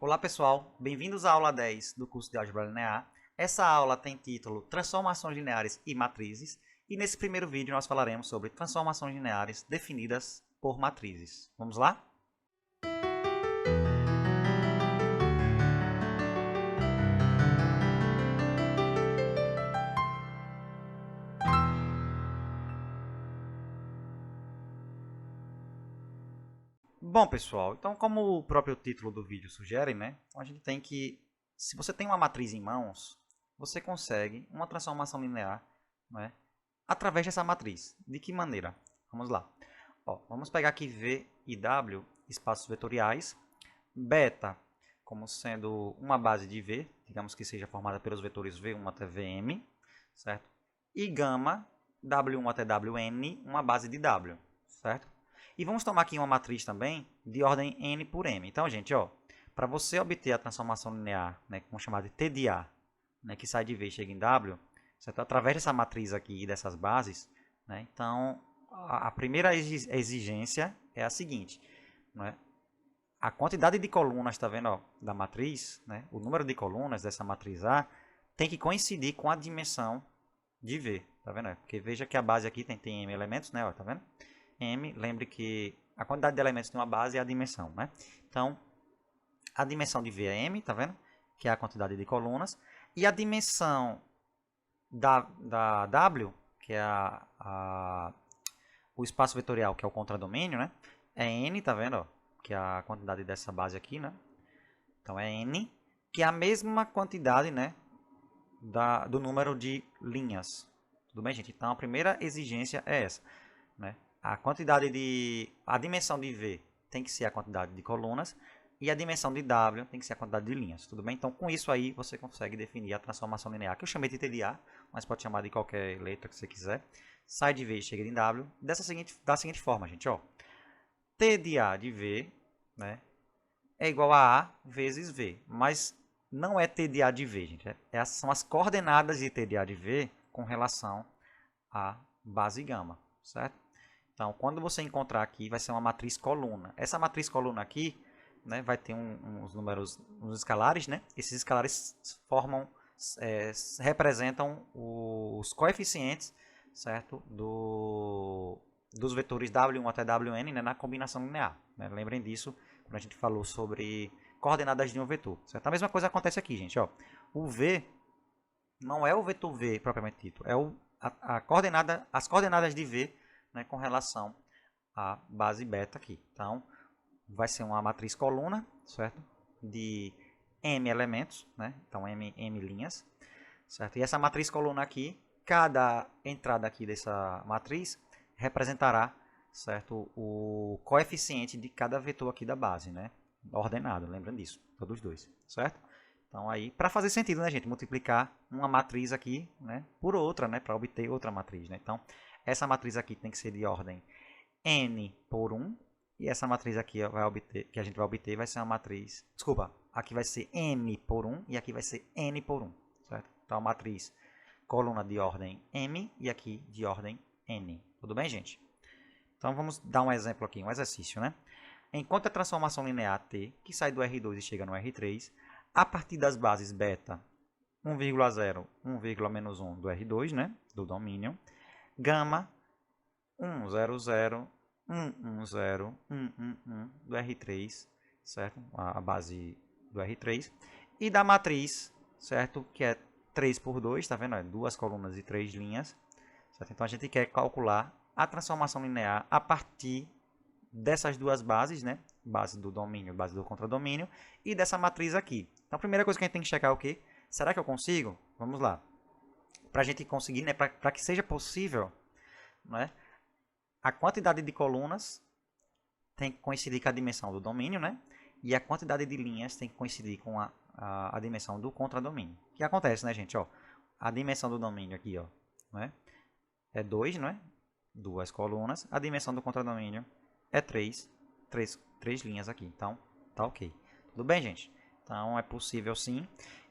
Olá pessoal, bem-vindos à aula 10 do curso de Álgebra Linear. Essa aula tem título Transformações lineares e matrizes e nesse primeiro vídeo nós falaremos sobre transformações lineares definidas por matrizes. Vamos lá? Bom pessoal, então como o próprio título do vídeo sugere, então a gente tem que, se você tem uma matriz em mãos, você consegue uma transformação linear, através dessa matriz. De que maneira? Vamos lá. Vamos pegar aqui V e W, espaços vetoriais, beta como sendo uma base de V, digamos que seja formada pelos vetores V1 até Vm, certo? E gama, W1 até Wn, uma base de W, certo? E vamos tomar aqui uma matriz também de ordem n por m. Então, gente, para você obter a transformação linear, que vamos chamar de T de A, que sai de V e chega em W, certo? Através dessa matriz aqui e dessas bases, então a primeira exigência é a seguinte, a quantidade de colunas, está vendo, da matriz, o número de colunas dessa matriz A tem que coincidir com a dimensão de V, tá vendo? Porque veja que a base aqui tem m elementos, tá vendo? M, lembre que a quantidade de elementos de uma base é a dimensão, Então, a dimensão de V é m, tá vendo? Que é a quantidade de colunas. E a dimensão da W, que é o espaço vetorial, que é o contradomínio, é n, tá vendo? Que é a quantidade dessa base aqui, Então, é n, que é a mesma quantidade, do número de linhas. Tudo bem, gente? Então, a primeira exigência é essa, a dimensão de V tem que ser a quantidade de colunas e a dimensão de W tem que ser a quantidade de linhas, tudo bem? Então, com isso aí, você consegue definir a transformação linear, que eu chamei de TDA, mas pode chamar de qualquer letra que você quiser. Sai de V e chega em W, da seguinte forma, gente, T de A de V, é igual a A vezes V, mas não é T de A de V, gente. Essas são as coordenadas de T de A de V com relação à base gama, certo? Então, quando você encontrar aqui, vai ser uma matriz coluna. Essa matriz coluna aqui, vai ter uns números, uns escalares, Esses escalares representam os coeficientes, certo? Dos vetores W1 até Wn, na combinação linear. Lembrem disso quando a gente falou sobre coordenadas de um vetor, certo? A mesma coisa acontece aqui, gente, O V não é o vetor V propriamente dito, é as coordenadas de V, com relação à base beta aqui. Então, vai ser uma matriz coluna, certo? De m elementos, Então, m linhas, certo? E essa matriz coluna aqui, cada entrada aqui dessa matriz representará, certo? O coeficiente de cada vetor aqui da base, Ordenado, lembrando disso, todos dois, certo? Então, aí, para fazer sentido, gente, multiplicar uma matriz aqui, por outra, para obter outra matriz, Então, essa matriz aqui tem que ser de ordem n por 1. E essa matriz aqui que a gente vai obter vai ser uma matriz... Desculpa, aqui vai ser m por 1 e aqui vai ser n por 1. Certo? Então, a matriz coluna de ordem m e aqui de ordem n. Tudo bem, gente? Então, vamos dar um exemplo aqui, um exercício. Enquanto a transformação linear T, que sai do R2 e chega no R3, a partir das bases beta 1,0, 1,-1 do R2, do domínio, gama 1, 0, 0, 1, 1, 0, 1, 1, 1 do R3, certo? A base do R3. E da matriz, certo? Que é 3 por 2, tá vendo? Duas colunas e 3 linhas. Certo? Então, a gente quer calcular a transformação linear a partir dessas duas bases, Base do domínio, base do contradomínio, e dessa matriz aqui. Então, a primeira coisa que a gente tem que checar é o quê? Será que eu consigo? Vamos lá. Para a gente conseguir, para que seja possível, a quantidade de colunas tem que coincidir com a dimensão do domínio, E a quantidade de linhas tem que coincidir com a dimensão do contradomínio. O que acontece, gente? A dimensão do domínio aqui, é 2, Duas colunas. A dimensão do contradomínio é 3 linhas aqui. Então, tá ok. Tudo bem, gente? Então, é possível sim.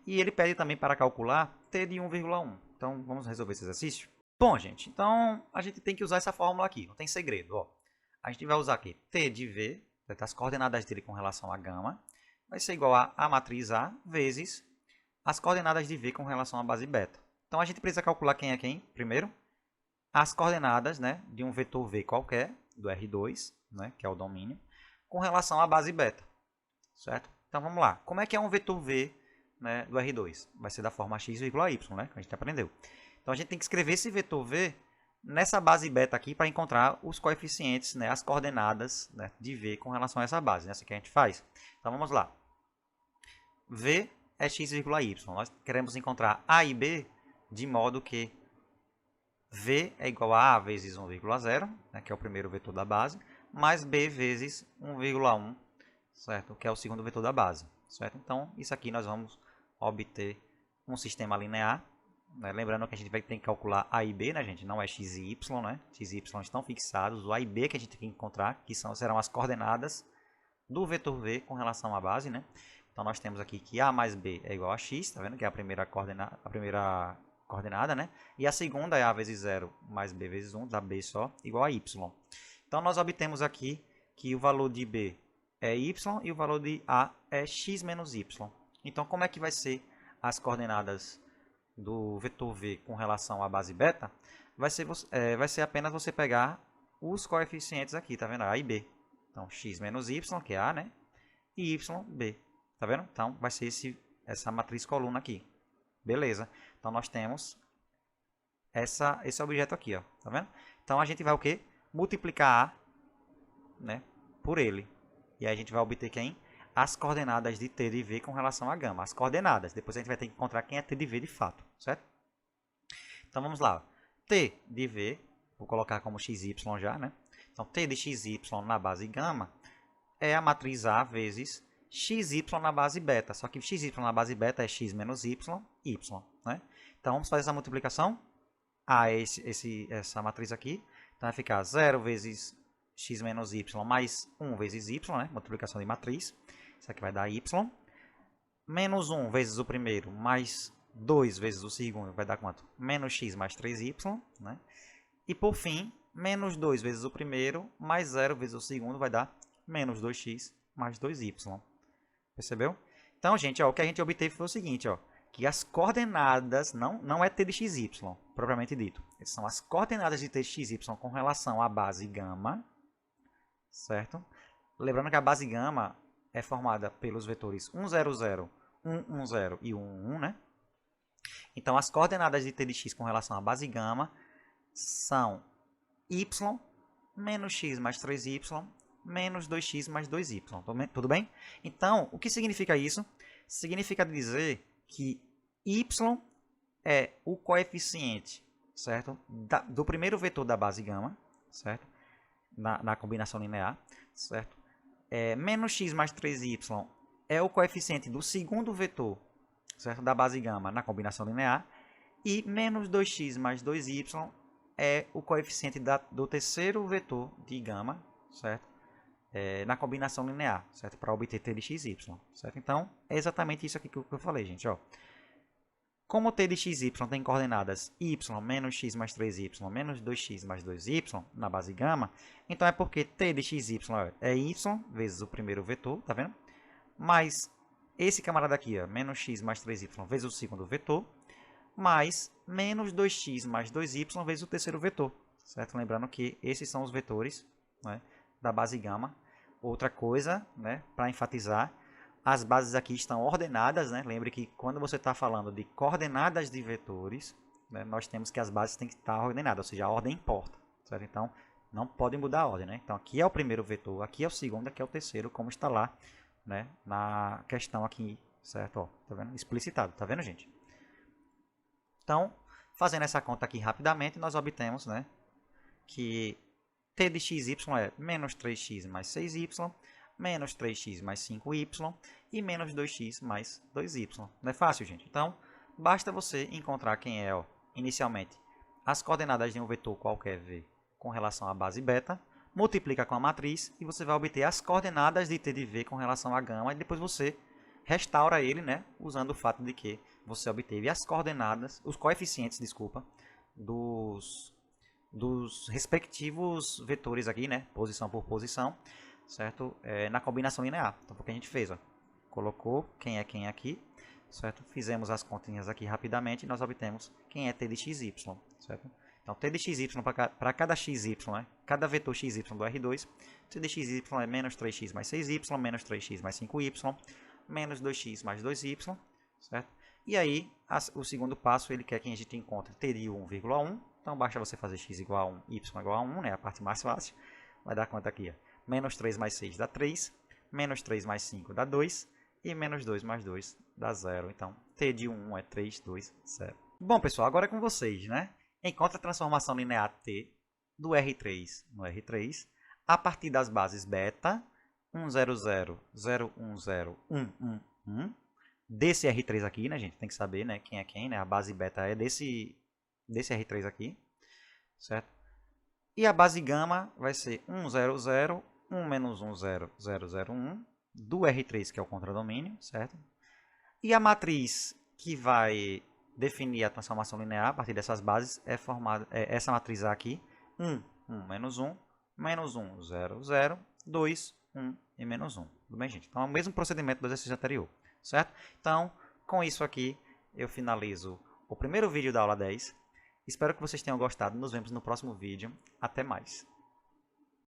E ele pede também para calcular t de 1,1. Então, vamos resolver esse exercício? Bom, gente, então a gente tem que usar essa fórmula aqui, não tem segredo. A gente vai usar aqui t de v, as coordenadas dele com relação à gama, vai ser igual a matriz A vezes as coordenadas de V com relação à base beta. Então, a gente precisa calcular quem é quem primeiro. As coordenadas, né, de um vetor V qualquer, do R2, né, que é o domínio, com relação à base beta, certo? Então, vamos lá. Como é que é um vetor V, né, do R2? Vai ser da forma x, y, né, que a gente aprendeu. Então, a gente tem que escrever esse vetor V nessa base beta aqui para encontrar os coeficientes, né, as coordenadas, né, de V com relação a essa base. Né, assim que a gente faz. Então, vamos lá. V é x, y. Nós queremos encontrar A e B de modo que V é igual a A vezes 1,0, né, que é o primeiro vetor da base, mais B vezes 1,1, certo? Que é o segundo vetor da base, certo? Então, isso aqui nós vamos obter um sistema linear, né? Lembrando que a gente vai ter que calcular A e B, né, gente? Não é x e y, né? X e y estão fixados, o A e B que a gente tem que encontrar, que serão as coordenadas do vetor V com relação à base, né? Então, nós temos aqui que A mais B é igual a x, tá vendo? Que é a primeira coordenada, né? E a segunda é A vezes 0 mais B vezes 1, dá B só, igual a y. Então, nós obtemos aqui que o valor de B é y e o valor de A é x menos y. Então, como é que vai ser as coordenadas do vetor V com relação à base beta? Vai ser apenas você pegar os coeficientes aqui, tá vendo? A e B. Então, x menos y, que é A, né? E y, B. Tá vendo? Então, vai ser essa matriz coluna aqui. Beleza. Então, nós temos esse objeto aqui, ó. Tá vendo? Então, a gente vai o quê? Multiplicar A, né, por ele. E aí a gente vai obter quem? As coordenadas de T de V com relação a gama. As coordenadas. Depois a gente vai ter que encontrar quem é T de V de fato, certo? Então, vamos lá. T de V, vou colocar como XY já, né? Então, T de XY na base gama é a matriz A vezes XY na base beta. Só que XY na base beta é x menos y, né? Então, vamos fazer essa multiplicação. A é essa matriz aqui. Então, vai ficar 0 vezes x menos y mais 1 vezes y, né? Multiplicação de matriz. Isso aqui vai dar y. Menos 1 vezes o primeiro mais 2 vezes o segundo vai dar quanto? Menos x mais 3y, né? E, por fim, menos 2 vezes o primeiro mais 0 vezes o segundo vai dar menos 2x mais 2y. Percebeu? Então, gente, ó, o que a gente obteve foi o seguinte, ó, que as coordenadas, não é t de xy, propriamente dito. São as coordenadas de t de xy com relação à base gama, certo? Lembrando que a base gama é formada pelos vetores 1, 0, 0, 1, 1, 0 e 1, 1, né? Então, as coordenadas de t de x com relação à base gama são y menos x mais 3y menos 2x mais 2y. Tudo bem? Então, o que significa isso? Significa dizer que y é o coeficiente, certo? Do primeiro vetor da base gama, certo? Na combinação linear, certo? Menos x mais 3y é o coeficiente do segundo vetor, certo? Da base gama na combinação linear. E menos 2x mais 2y é o coeficiente do terceiro vetor de gama, certo? Na combinação linear, certo? Para obter t de xy, certo? Então, é exatamente isso aqui que eu falei, gente, ó. Como t de xy tem coordenadas y menos x mais 3y menos 2x mais 2y na base gama, então é porque t de xy é y vezes o primeiro vetor, tá vendo? Mais esse camarada aqui, ó, menos x mais 3y vezes o segundo vetor, mais menos 2x mais 2y vezes o terceiro vetor, certo? Lembrando que esses são os vetores, né, da base gama. Outra coisa, né, para enfatizar, as bases aqui estão ordenadas, né? Lembre que quando você está falando de coordenadas de vetores, né, nós temos que as bases têm que estar ordenadas, ou seja, a ordem importa, certo? Então, não pode mudar a ordem, né? Então, aqui é o primeiro vetor, aqui é o segundo, aqui é o terceiro, como está lá, né, na questão aqui, certo? Ó, tá vendo? Explicitado, tá vendo, gente? Então, fazendo essa conta aqui rapidamente, nós obtemos, né, que t de xy é menos 3x mais 6y, menos 3x mais 5y e menos 2x mais 2y. Não é fácil, gente? Então, basta você encontrar quem é, ó, inicialmente, as coordenadas de um vetor qualquer v com relação à base beta, multiplica com a matriz e você vai obter as coordenadas de t de v com relação à gama e depois você restaura ele, né, usando o fato de que você obteve as coordenadas, os coeficientes, desculpa, dos respectivos vetores aqui, né, posição por posição, certo? Na combinação linear. Então, foi o que a gente fez, ó. colocou quem é quem aqui, certo? Fizemos as continhas aqui rapidamente e nós obtemos quem é t de xy, certo? Então, t de xy para cada xy, né? Cada vetor xy do R2, t de xy é menos 3x mais 6y, menos 3x mais 5y, menos 2x mais 2y, certo? E aí, o segundo passo, ele quer que a gente encontre t de 1,1. Então, basta você fazer x igual a 1, y igual a 1, né? A parte mais fácil. Vai dar conta aqui, ó. Menos 3 mais 6 dá 3, menos 3 mais 5 dá 2, e menos 2 mais 2 dá 0. Então, t de 1 é 3, 2, 0. Bom, pessoal, agora é com vocês, né? Encontre a transformação linear T do R3 no R3 a partir das bases beta 1, 0, 0, 0, 1, 0, 1, 1, 1. Desse R3 aqui, né, gente? Tem que saber, né, quem é quem, né? A base beta é desse R3 aqui, certo? E a base gama vai ser 1, 0, 0, 1 menos 1, 0, 0, 0, 1, do R3, que é o contradomínio, certo? E a matriz que vai definir a transformação linear a partir dessas bases é formada, essa matriz aqui, 1, 1, menos 1, menos 1, 0, 0, 2, 1 e menos 1. Tudo bem, gente? Então, é o mesmo procedimento do exercício anterior, certo? Então, com isso aqui, eu finalizo o primeiro vídeo da aula 10. Espero que vocês tenham gostado. Nos vemos no próximo vídeo. Até mais.